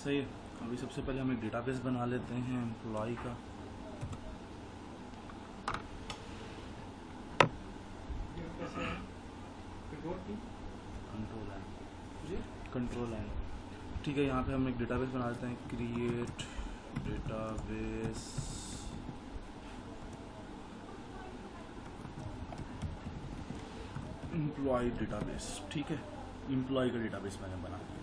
सही है। अभी सबसे पहले हम एक डेटाबेस बना लेते हैं एम्प्लॉय का। Control N. ठीक है, यहाँ पे हम एक डेटाबेस बना लेते हैं। Create database employee database. ठीक है, एम्प्लॉय का डेटाबेस मैंने बना दिया।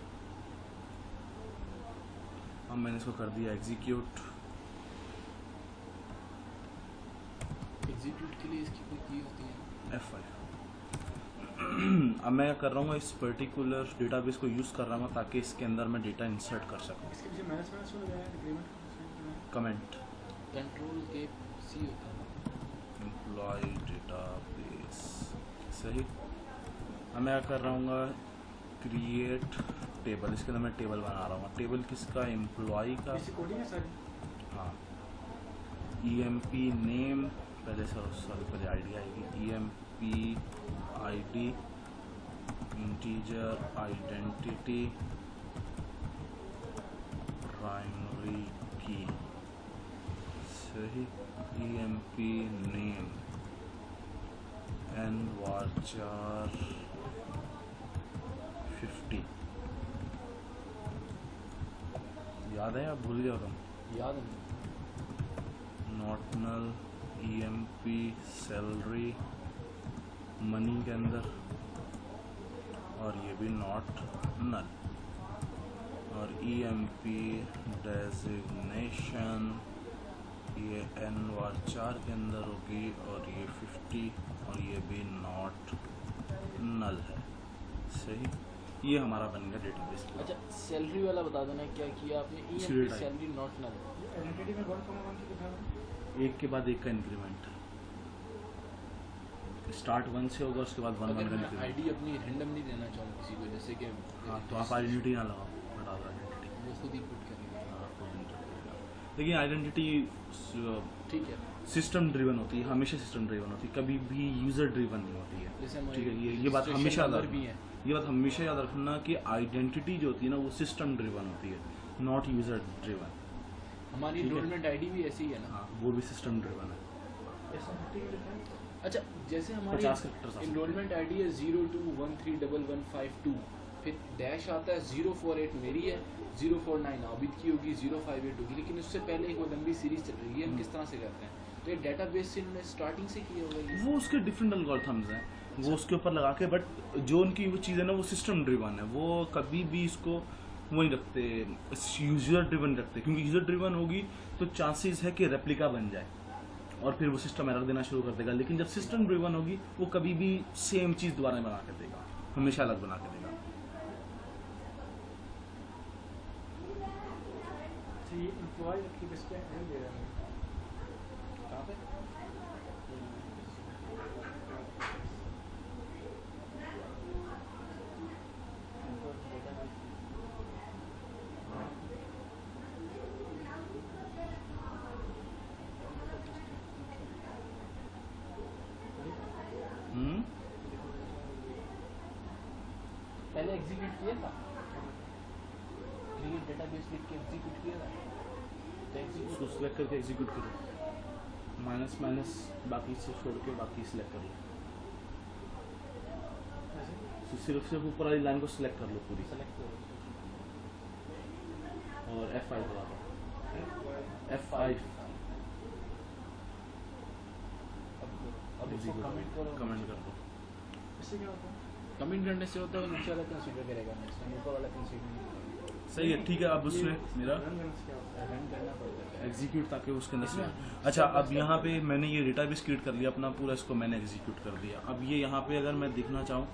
अब मैंने इसको कर दिया एग्जीक्यूट। एग्जीक्यूट के लिए इसकी कोई की होती है? F5। अब मैं क्या कर रहा हूँ, इस पर्टिकुलर डेटाबेस को यूज़ कर रहा हूँ ताकि इसके अंदर मैं डेटा इंसर्ट कर सकूँ। इसके पीछे मैनेजमेंट हो गया एग्रीमेंट कमेंट कंट्रोल के सी होता है एम्प्लॉय डेटाबेस। सही। अब मैं क्या कर रहा हूँ, क्रिएट टेबल। इसके अंदर मैं टेबल बना रहा हूँ। टेबल किसका? एम्प्लॉय का। इसी कोडिंग है सारी। हाँ, EMP नेम पहले, सॉरी पहले आईडी आएगी। EMP ID, integer identity, primary key. सही। EMP name N varchar 50। याद है या भूल गया तुम? याद है not null. EMP salary money के अंदर, और ये भी नॉट नल। और EMP डेजिग्नेशन ये एन वारचार के अंदर होगी, और ये 50, और ये भी नॉट नल है। सही। ये हमारा बन गया डेटाबेस। अच्छा, सैलरी वाला बता देना क्या किया आपने? Serial type। Salary not null. Identity में 1,1 की दिखा रहा है। एक के बाद एक का इंक्रीमेंट। स्टार्ट 1 से होगा, उसके बाद 1 अगर 1 का मैं इंक्रीमेंट। आईडी अपनी रैंडमली देना चाहूँ किसी को, जैसे कि हाँ, तो आप आइडेंटिटी ना लगाओ, हटा दो आइडेंटिटी। वो खुद ही पुट करेंगे। लेकिन आइडेंटिटी ठीक है, सिस्टम ड्रिवन होती है, हमेशा सिस्टम ड्रिवन होती है, कभी भी यूजर ड्रिवन नहीं होती है। जैसे ठीक है, ये बात registration हमेशा याद number भी रखना। है। ये बात हमेशा याद रखना कि आइडेंटिटी जो होती है ना, वो सिस्टम ड्रिवन होती है, नॉट यूजर ड्रिवन। हमारी ठीक है। एनरोलमेंट आईडी भी ऐसी ही है ना? हाँ, वो भी सिस्टम ड्रिवन है। अच्छा, जैसे हमारी 50 characters आ सकते हैं। एनरोलमेंट आईडी है 02131152, फिर डैश आता है 048 मेरी है, 049 आबिद की होगी, 058 होगी, लेकिन उससे पहले एक वो लंबी सीरीज चल रही है। हम किस तरह से करते हैं? तो ये डेटाबेस से इन्होंने स्टार्टिंग से किया होगा ये? वो उसके डिफरेंट एल्गोरिथम्स हैं, वो उसके ऊपर लगा के, बट जो उनकी वो चीज़ है ना, वो सिस्टम ड्रिवन है। वो कभी भी इसको वो नहीं रखते, यूजर ड्रिवन रखते, क्योंकि यूजर ड्रिवन होगी तो चांसेस है कि रेप्लिका बन जाए और फिर वो सिस्टम एरर देना शुरू कर देगा। लेकिन जब सिस्टम ड्रिवन होगी, वो कभी भी सेम चीज़ दोबारा बना के देगा, हमेशा अलग बना के देगा। तो ये एम्प्लॉय की किस पे एंड दे रहा है? कहाँ पे? पहले एग्जीक्यूट किया था, क्रिएट डेटाबेस लिख के एग्जीक्यूट किया था। तो उसको एग्जीक्यूट सिलेक्ट करके एग्जीक्यूट करो, माइनस माइनस बाकी से छोड़ के बाकी सिलेक्ट कर लो। तो सिर्फ ऊपर वाली लाइन को सिलेक्ट कर लो पूरी, सेलेक्ट करो। और F5 दबा दो। F5 अब इसको कमेंट करो। कमेंट कर दो। इससे क्या होता है? कमेंट करने से होता है नीचे वाला कंसीडर करेगा, नेक्स्ट टाइम ऊपर वाला कंसीडर नहीं करेगा। सही है, ठीक है। अब उसमें मेरा रन करने से क्या होता है? रन करना पड़ता है। एग्जीक्यूट, ताकि उसके अंदर से अच्छा। अब यहाँ पे मैंने ये डेटाबेस क्रिएट कर लिया अपना पूरा, इसको मैंने एग्जीक्यूट कर दिया। अब ये यहाँ पे अगर मैं देखना चाहूँ,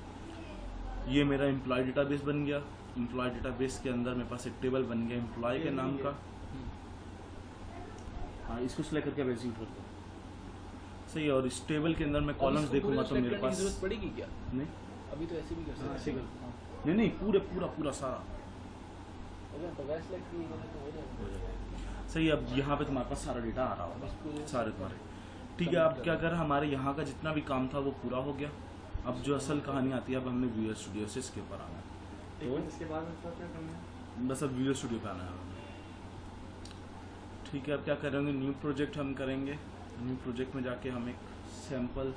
ये मेरा एम्प्लॉय डेटाबेस बन गया। एम्प्लॉय डेटाबेस के अंदर मेरे पास एक टेबल बन गया एम्प्लॉय के नाम का। हाँ, इसको सिलेक्ट करके अब एग्जीक्यूट कर दो। सही है। और इस टेबल के अंदर मैं कॉलम्स देखूंगा तो मेरे पास जरूरत पड़ेगी क्या? नहीं अभी तो ऐसे भी कर हाँ, सकते ऐसे हैं। कर। नहीं पूरा पूरा पूरा सारा अगर बगैर सेलेक्ट किए तो हो जाएगा। सही है। अब यहाँ पे तुम्हारे पास सारा डेटा आ रहा होगा, सारे तुम्हारे। ठीक है। अब क्या कर, हमारे यहाँ का जितना भी काम था वो पूरा हो गया। अब जो असल कहानी आती है, अब हमने विजुअल स्टूडियो से इसके ऊपर आना है। तो इसके बाद में क्या करना है? बस अब वीडियो स्टूडियो पे आना है हमें। ठीक है, अब क्या करेंगे, न्यू प्रोजेक्ट हम करेंगे। न्यू प्रोजेक्ट में जाके हम एक सैम्पल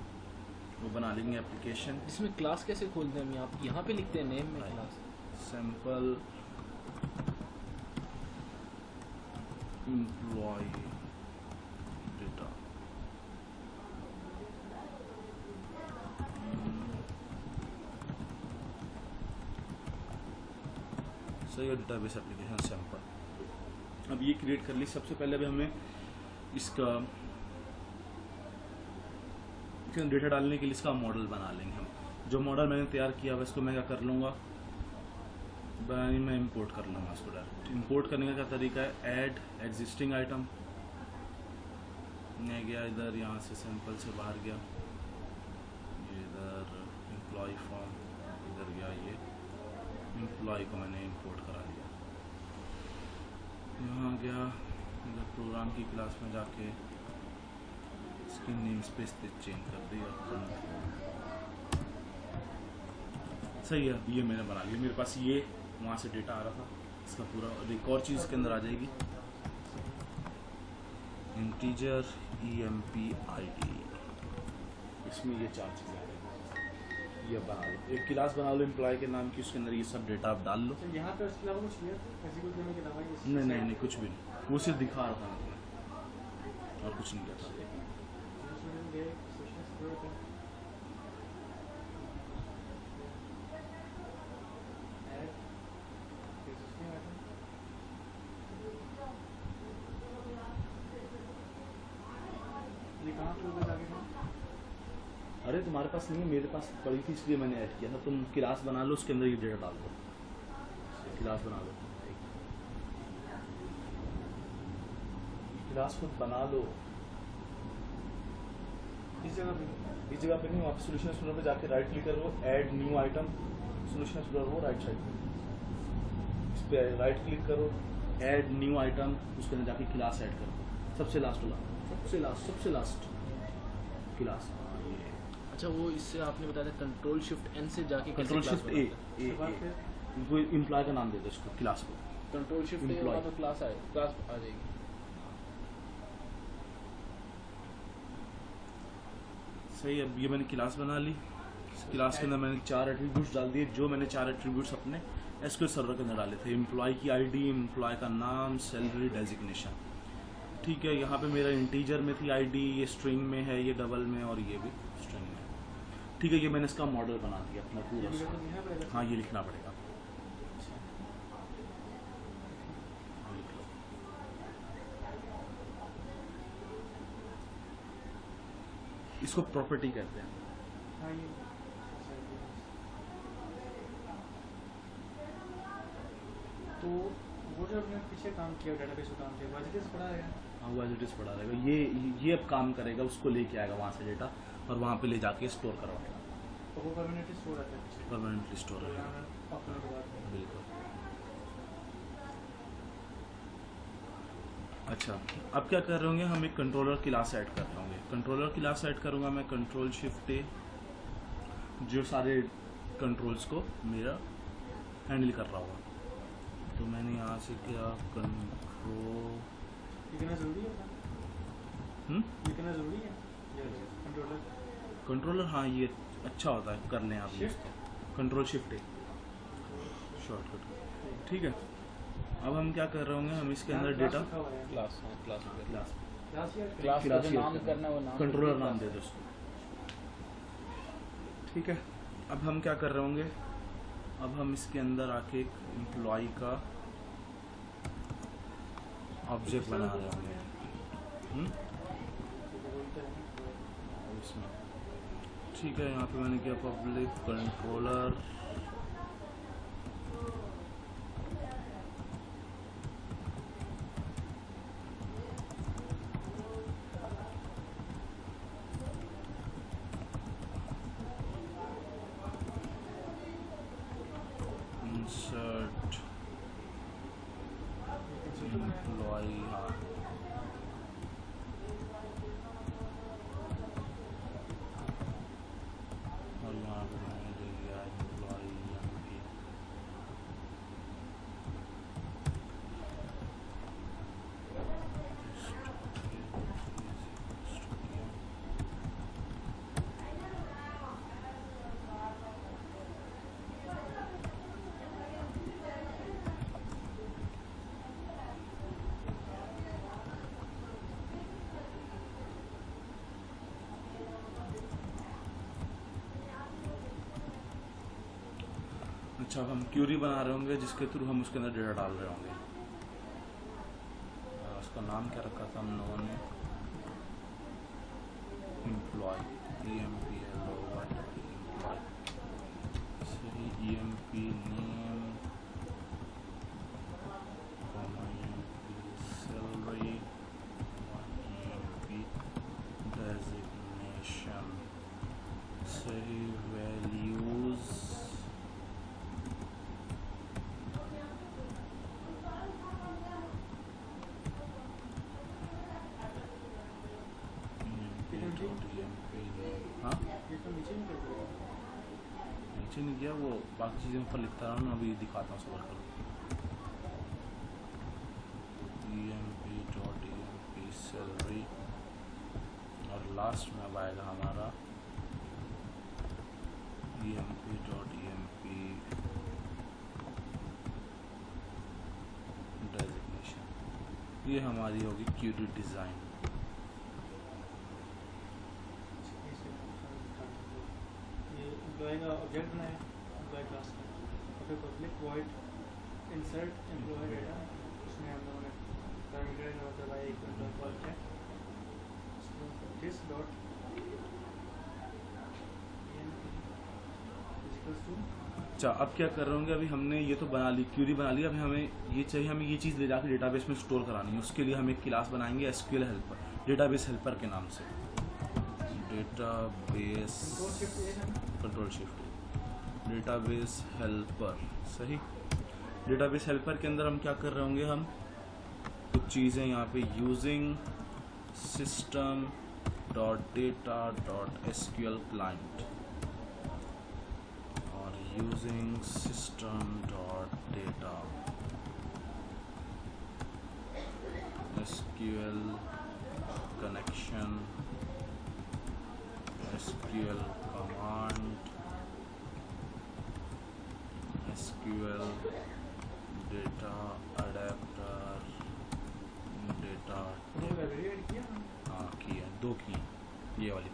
वो बना लेंगे एप्लीकेशन। इसमें क्लास कैसे खोलते हैं हम? यहाँ पे लिखते हैं नेम में क्लास। Sample employ data. सही है, डेटाबेस एप्लीकेशन सैम्पल। अब ये क्रिएट कर ली। सबसे पहले भी हमें इसका डेटा डालने के लिए इसका मॉडल बना लेंगे हम। जो मॉडल मैंने तैयार किया हुआ इसको मैं क्या कर लूँगा, मैं इंपोर्ट कर लूँगा इसको डायरेक्ट। इंपोर्ट करने का क्या तरीका है, ऐड एग्जिस्टिंग आइटम। मैं गया इधर, यहाँ से सैंपल से बाहर गया, ये इधर एम्प्लॉय फॉर्म, इधर गया, ये एम्प्लॉय को मैंने इंपोर्ट करा लिया। यहाँ गया इधर प्रोग्राम की क्लास में जाके इसकी नेम स्पेस चेंज कर दिया। सही है, ये मैंने बना लिया। मेरे पास ये वहाँ से डेटा आ रहा था, इसका पूरा। और एक और चीज़ इसके अंदर आ जाएगी, इंटीजर EMPID। इसमें ये 4 चीज़ें आ जाएंगी। ये बना लो, एक क्लास बना लो एम्प्लॉय के नाम की, उसके अंदर ये सब डेटा आप डाल लो। तो यहाँ पे उसके अलावा कुछ किया एग्जीक्यूट करने के अलावा? नहीं, कुछ भी नहीं, वो सिर्फ दिखा रहा था मुझे और कुछ नहीं कहता। ये कहाँ पे होगा आगे? अरे तुम्हारे पास नहीं है, मेरे पास पड़ी थी इसलिए मैंने ऐड किया था। तुम क्लास बना लो, उसके अंदर ये डेटा डाल दो। क्लास बना लो, क्लास खुद बना लो। इस जगह पे नहीं, आप सोल्यूशन एक्सप्लोरर पे जाके राइट क्लिक करो, add new item, solution explorer वो राइट साइड पे, इस पे राइट क्लिक करो, ऐड न्यू आइटम, उसके अंदर जाके क्लास ऐड कर दो। सबसे लास्ट वाला, सबसे लास्ट क्लास। अच्छा, वो इससे आपने बताया था कंट्रोल शिफ्ट N से जाके कंट्रोल शिफ्ट ए वो एम्प्लॉय का नाम दे दो इसको, क्लास को। कंट्रोल शिफ्ट ए Employee। तो क्लास आ जाएगी। सही है, अब ये मैंने क्लास बना ली। इस क्लास के अंदर मैंने 4 एट्रीब्यूट्स डाल दिए, जो मैंने 4 एट्रीब्यूट्स अपने SQL सर्वर के अंदर डाले थे। एम्प्लॉय की ID, एम्प्लॉय का नाम, सैलरी, डेजिग्नेशन। ठीक है, यहाँ पे मेरा इंटीजर में थी ID, ये स्ट्रिंग में है, ये डबल में, और ये भी स्ट्रिंग में। ठीक है, ये मैंने इसका मॉडल बना दिया अपना पूरा। हाँ, ये लिखना पड़ेगा। लिख लो। इसको प्रॉपर्टी कहते हैं। हाँ, ये तो वो जो आपने पीछे काम किया डेटाबेस पे काम किया वाजिटिस पड़ा है। हाँ, वो एज इट इज पड़ा रहेगा। ये अब काम करेगा, उसको लेके आएगा वहाँ से डेटा और वहाँ पे ले जाके स्टोर करवाएगा। तो वो परमानेंटली स्टोर रहता है पीछे, परमानेंटली स्टोर रहेगा। अपने के बाद में। बिल्कुल। अच्छा, अब क्या कर रहे होंगे, हम एक कंट्रोलर क्लास ऐड कर रहे होंगे। कंट्रोलर क्लास ऐड करूँगा मैं, कंट्रोल शिफ्ट ए, जो सारे कंट्रोल्स को मेरा हैंडल कर रहा होगा। तो मैंने यहाँ से क्या कंट्रोल लिखना जरूरी है? लिखना जरूरी है कंट्रोलर? कंट्रोलर, हाँ ये अच्छा होता है, कर लें आप Shift? कंट्रोल शिफ्ट ए शॉर्टकट। ठीक है, अब हम क्या कर रहे होंगे, हम इसके अंदर डेटा क्लास क्लास क्लास का जो नाम करना है वो नाम कंट्रोलर नाम दे दो उसको। ठीक है, अब हम क्या कर रहे होंगे, अब हम इसके अंदर आके एक एम्प्लॉय का ऑब्जेक्ट बना रहे होंगे। इसमें ठीक है, यहाँ पे मैंने किया पब्लिक कंट्रोलर insert employee, हाँ और यहाँ पे मैंने दे दिया employee अच्छा, अब हम क्यूरी बना रहे होंगे जिसके थ्रू हम उसके अंदर डेटा डाल रहे होंगे। उसका नाम क्या रखा था हम लोगों ने, एम्प्लॉय, EMPLOY, सही, EMP name, salary, EMP designation, सही, वैल्यूज, हाँ ये तो नीचे नहीं कर दिया। नीचे नहीं गया, वो बाकी चीज़ें ऊपर लिखता रहा ना, अभी दिखाता हूँ सबर करो। EMP सैलरी, और लास्ट में अब आएगा हमारा EMP डेजिग्नेशन। ये हमारी होगी क्यूरी डिज़ाइन। ये एम्प्लॉय का ऑब्जेक्ट बनाया एम्प्लॉय क्लास का, और फिर public void insert employee data, उसमें हम लोगों ने पैरामीटर का मतलब आई एक एम्प्लॉय कॉल किया, दिस डॉट इक्वल्स टू। अच्छा, अब क्या कर रहे होंगे, अभी हमने ये तो बना ली, क्यूरी बना ली, अभी हमें ये चाहिए, हमें ये चीज़ ले जाकर डेटाबेस में स्टोर करानी है। उसके लिए हम एक क्लास बनाएंगे SQL हेल्पर, डेटाबेस हेल्पर के नाम से, database control shift, database helper, सही। डेटाबेस हेल्पर के अंदर हम क्या कर रहे होंगे, हम कुछ चीज़ें यहाँ पे using system dot data dot SQL client, और using system dot data SQL connection, SQL command, SQL data adapter, data, ये लाइब्रेरी ऐड किया हमने। हाँ की है, दो की हैं, ये वाली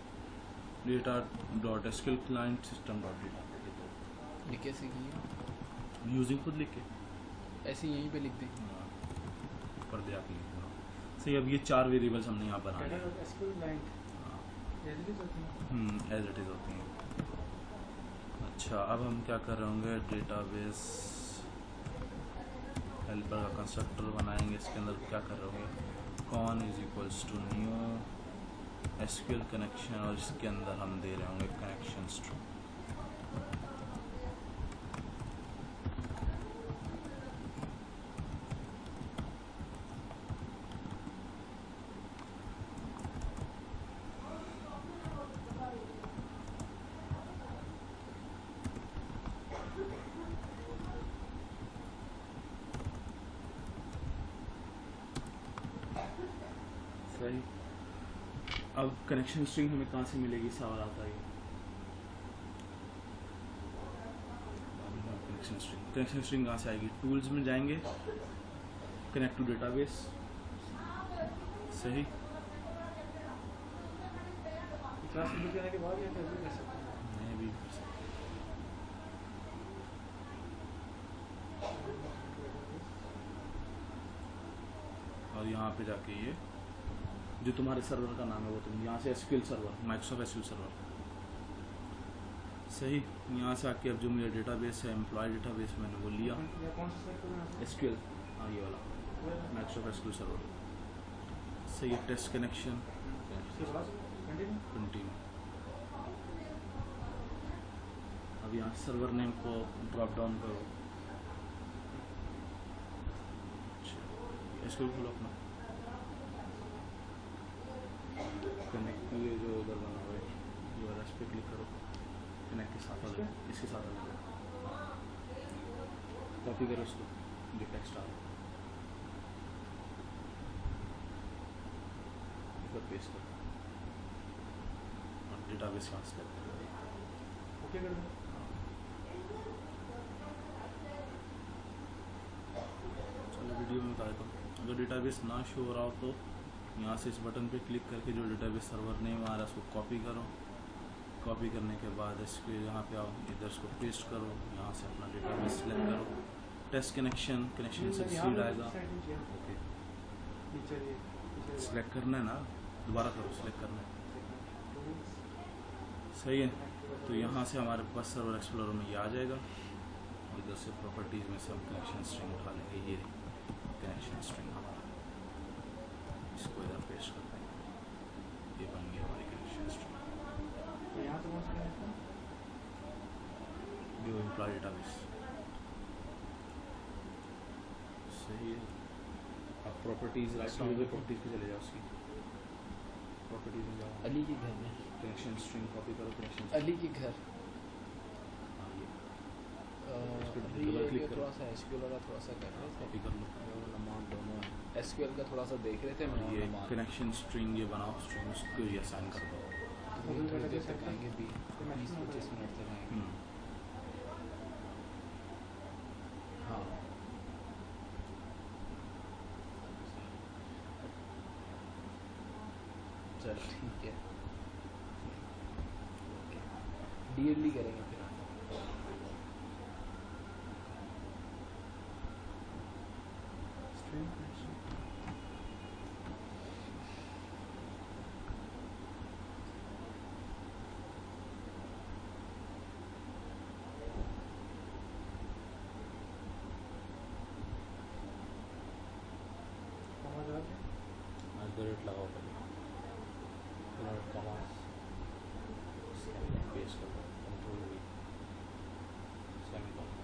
data dot SQL client, system dot data, ये कैसे की यूजिंग खुद लिख के ऐसे यहीं पे लिख दी। ऊपर दे आप लिख देना। सही, अब ये 4 वेरिएबल्स हमने यहाँ बना डेटा लिए, डॉट एसक्यूएल क्लाइंट जैसे भी होती है। एज इट इज़ होती हैं। अच्छा, अब हम क्या कर रहे होंगे, डेटाबेस हेल्पर का कंस्ट्रक्टर बनाएंगे। इसके अंदर क्या कर रहे होंगे, con is equals to new SQL connection, और इसके अंदर हम दे रहे होंगे कनेक्शन स्ट्रिंग। सही, अब कनेक्शन स्ट्रिंग हमें कहाँ से मिलेगी, सवाल आता है। कनेक्शन स्ट्रिंग कहाँ से आएगी, टूल्स में जाएंगे, कनेक्ट टू डेटाबेस, सही। क्लास कंप्लीट करने के बाद या फिर भी कर सकते हैं। मैं भी कर सकता हूँ। और यहाँ पे जाके ये जो तुम्हारे सर्वर का नाम है वो तुम यहाँ से SQL server, Microsoft SQL server, सही। यहाँ से आके अब जो मेरा डेटाबेस है, एम्प्लॉय डेटाबेस, मैंने वो लिया, या कौन सा सेलेक्ट करना है? SQL, हाँ ये वाला माइक्रोसॉफ्ट SQL सर्वर, सही है। टेस्ट कनेक्शन उसके बाद कंटिन्यू। 20 में, अब यहाँ सर्वर नेम को ड्रॉप डाउन करो। अच्छा, SQL खोलो अपना, कनेक्ट, ये जो उधर बना हुआ है ये वाला, इस पर क्लिक करो, कनेक्ट के साथ वाले, इसके साथ वाले कॉपी करो इसको, जो टेक्स्ट आ रहा है इसको पेस्ट करो, और डेटाबेस यहाँ से करते हैं। ओके कर दो। चलो वीडियो में बता देता हूँ, अगर डेटाबेस ना शो हो रहा हो तो यहाँ से इस बटन पे क्लिक करके जो डेटाबेस सर्वर नेम आ रहा है उसको कॉपी करो, कॉपी करने के बाद इसके यहाँ पे आओ, इधर इसको पेस्ट करो, यहाँ से अपना डेटाबेस सेलेक्ट करो, टेस्ट कनेक्शन सक्सीड आएगा। ओके सिलेक्ट करना है ना, दोबारा करो, सिलेक्ट करना है, सही है। तो यहाँ से हमारे पास सर्वर एक्सप्लोरर में ये आ जाएगा और इधर से प्रॉपर्टीज़ में से हम कनेक्शन स्ट्रिंग उठा लेंगे, ये कनेक्शन स्ट्रिंग, इसको इधर पेस्ट कर देंगे, ये बन गई हमारी कनेक्शन स्ट्रिंग। तो यहाँ से कौन सा कनेक्शन? व्यू एम्प्लॉय डेटाबेस, सही है। अब प्रॉपर्टीज़ राइट प्रॉपर्टीज़ पे चले जाओ, उसकी प्रॉपर्टीज़ में जाओ, अली के घर में कनेक्शन स्ट्रिंग कॉपी करो, कनेक्शन अली के घर डबल क्लिक करो, थोड़ा सा एसक्यूएल वाला थोड़ा सा कर रहे थे, कॉपी कर लो, नमाज दोनों एसक्यूएल का थोड़ा सा देख रहे थे और ये नमाज कनेक्शन स्ट्रिंग ये बनाओ, स्ट्रिंग उसको ये असाइन कर दो। थोड़ी देर तक आएंगे, 20-25 मिनट तक आएंगे। हाँ चल ठीक है, डीएलडी करेंगे फिर हम। स्ट्रिंग कनेक्शन समझ आ गया? एल्गोरिथम लगाओ पहले, फिर कमांड इसके अंदर पेस्ट करो, कंट्रोल वी सेमीकोलन।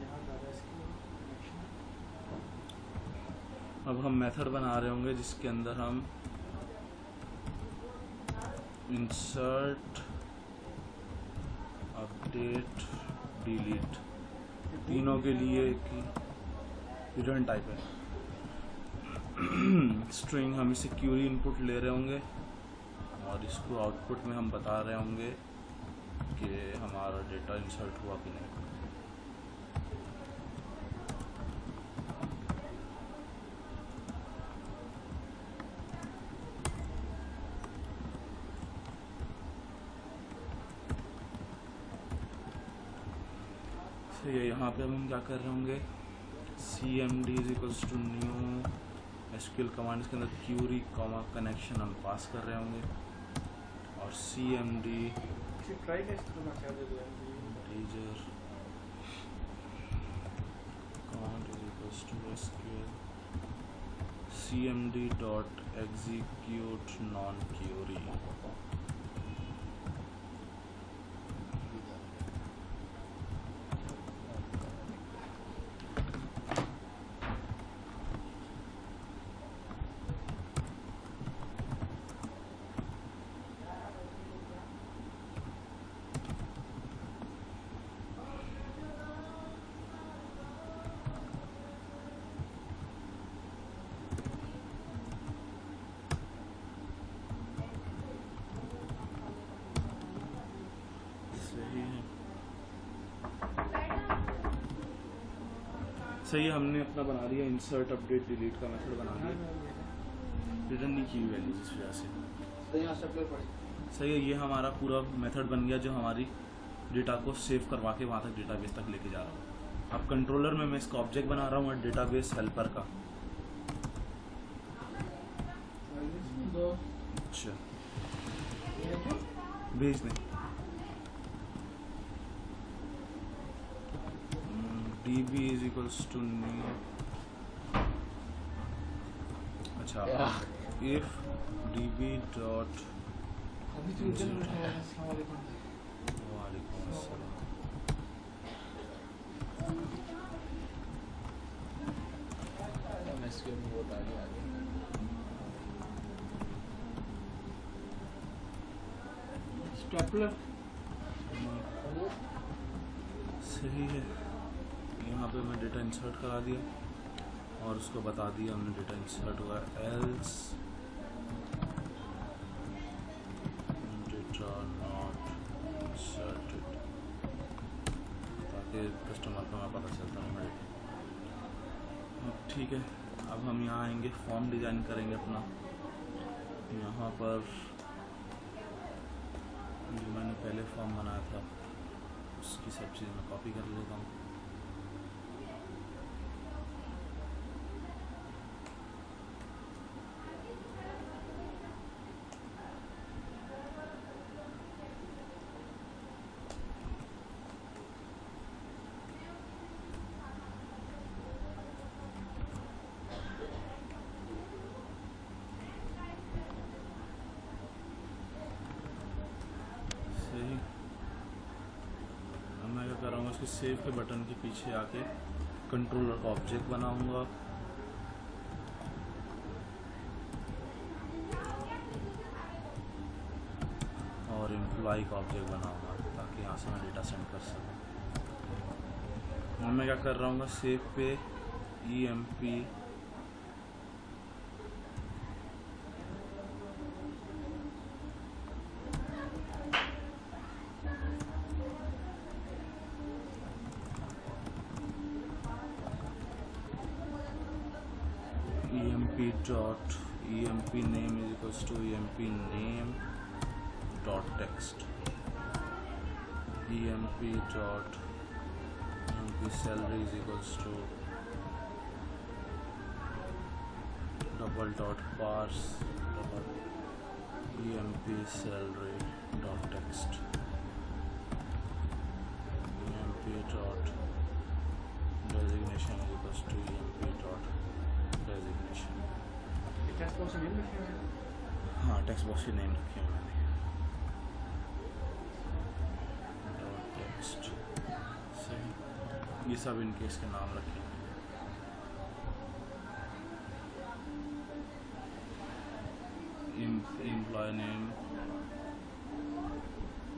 यहाँ ज़्यादा इसकी कनेक्शन अब हम मेथड बना रहे होंगे जिसके अंदर हम इंसर्ट अपडेट डिलीट तीनों के लिए की रिटर्न टाइप है। स्ट्रिंग हम इसे क्यूरी इनपुट ले रहे होंगे और इसको आउटपुट में हम बता रहे होंगे कि हमारा डेटा इंसर्ट हुआ कि नहीं। तो ये यहाँ पे हम क्या कर रहे होंगे, cmd is equals to new SQL command, इसके अंदर क्यूरी कॉमा कनेक्शन हम पास कर रहे होंगे और cmd इसे ट्राई कैसे करना चाहते थे integer count is equals to sql cmd dot execute non query। सही है, हमने अपना बना दिया इंसर्ट अपडेट डिलीट का मेथड बना दिया, रिटर्न नहीं की वैल्यूज इस वजह से। सही है, ये हमारा पूरा मेथड बन गया जो हमारी डेटा को सेव करवा के वहाँ तक डेटाबेस तक लेके जा रहा हूँ। अब कंट्रोलर में मैं इसका ऑब्जेक्ट बना रहा हूँ और डेटाबेस हेल्पर का। अच्छा भेज दें, db is equals to new, अच्छा if db dot वालेकुम अस्सलाम, एसक्यूएल में बहुत आगे आ गए। स्टेपलर सही है। यहाँ पे मैं डेटा इंसर्ट करा दिया और उसको बता दिया हमने डेटा इंसर्ट हुआ, एल्स डेटा नॉट इंसर्टेड, ताकि कस्टमर को मैं पता चलता है। ठीक है, अब हम यहाँ आएंगे, फॉर्म डिज़ाइन करेंगे अपना। यहाँ पर जो मैंने पहले फॉर्म बनाया था उसकी सब चीज़ मैं कॉपी कर लेता हूँ। सही, अब मैं क्या कर रहा हूँ, इसके सेव के बटन के पीछे आके कंट्रोलर का ऑब्जेक्ट बनाऊंगा। और एम्प्लॉय का ऑब्जेक्ट बनाऊंगा ताकि यहाँ से मैं डेटा सेंड कर सकूँ। और मैं क्या कर रहा हूँ, सेव पे emp emp name is equals to emp name dot text, emp salary is equals to double dot parse double emp salary dot text, emp dot designation is equals to emp dot designation। Text box name लिखे हुए हैं। हाँ, text box के name रखे हैं मैंने, dot text. सही, ये सब इनके इसके नाम रखे हैं। एम्प्लॉय नेम,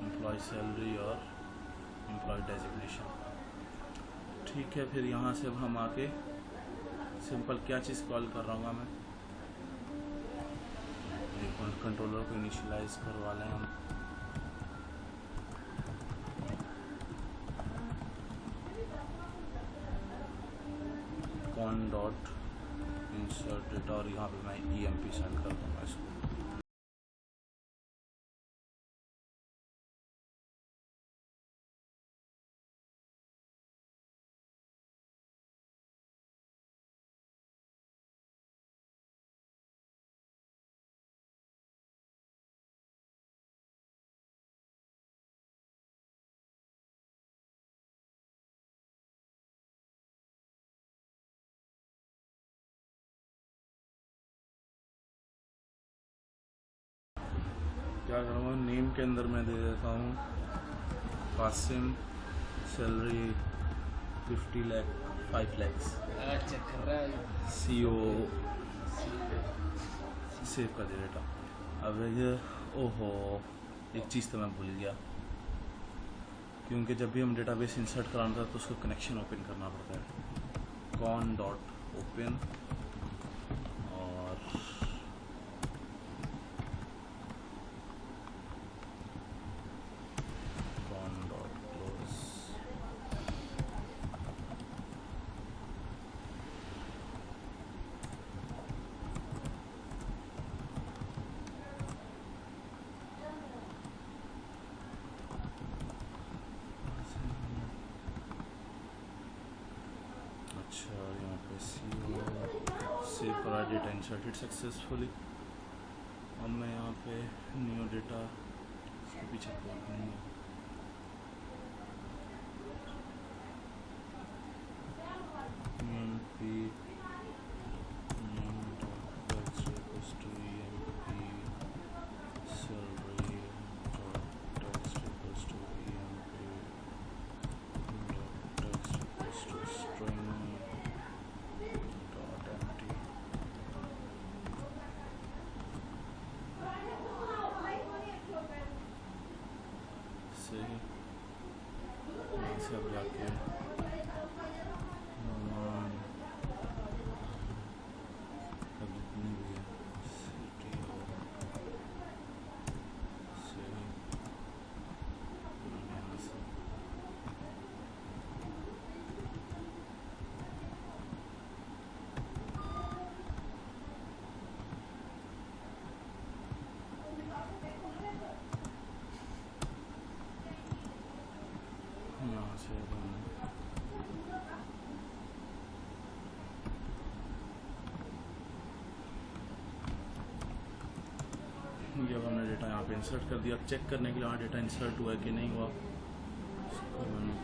एम्प्लॉय सैलरी और एम्प्लॉय डेजिग्नेशन। ठीक है, फिर यहाँ से अब हम आके सिंपल क्या चीज़ कॉल कर रहा हूँ मैं, कंट्रोलर को इनिशियलाइज करवा लें हम। कॉन डॉट इंसर्ट डेटा और यहाँ पे मैं emp सेंड कर दूँगा इसको। क्या करूँगा, नेम के अंदर मैं दे देता हूँ कासिम, सैलरी 5 lakhs, अच्छा कर रहा है CO सेव कर दे डेटा। अब ये ओहो, एक चीज़ तो मैं भूल गया, क्योंकि जब भी हम डेटाबेस इंसर्ट कराना था तो उसको कनेक्शन ओपन करना पड़ता है। कॉन डॉट ओपन और कॉन डॉट क्लोज। अच्छा, यहाँ पे सेव करा, डेटा इंसर्टेड सक्सेसफुली। अब मैं यहाँ पे न्यू डेटा इसके पीछे कॉल करूँगा। emp name dot text equals to emp salary dot text equals to emp dot text equals to string dot empty। Data यहाँ पे इंसर्ट कर दिया। चेक करने के लिए हाँ डेटा इंसर्ट हुआ है कि नहीं हुआ,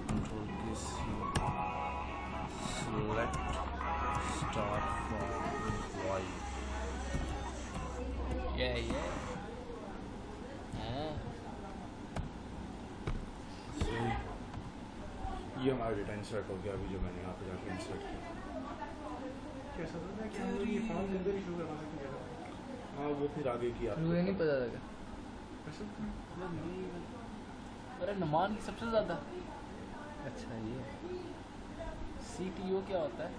कंट्रोल के सिलेक्ट स्टार्ट फ्रॉम एम्प्लॉय। ये हमारा डेटा इंसर्ट हो गया अभी जो मैंने यहाँ पे जाके इंसर्ट किया। कैसा था कि हम लोग ये फॉर्म के अंदर ही शुरू करवा सकते हैं। हाँ वो फिर आगे की आप मुझे नहीं पता था। अरे नुमान की सबसे ज़्यादा। अच्छा ये CTO क्या होता है?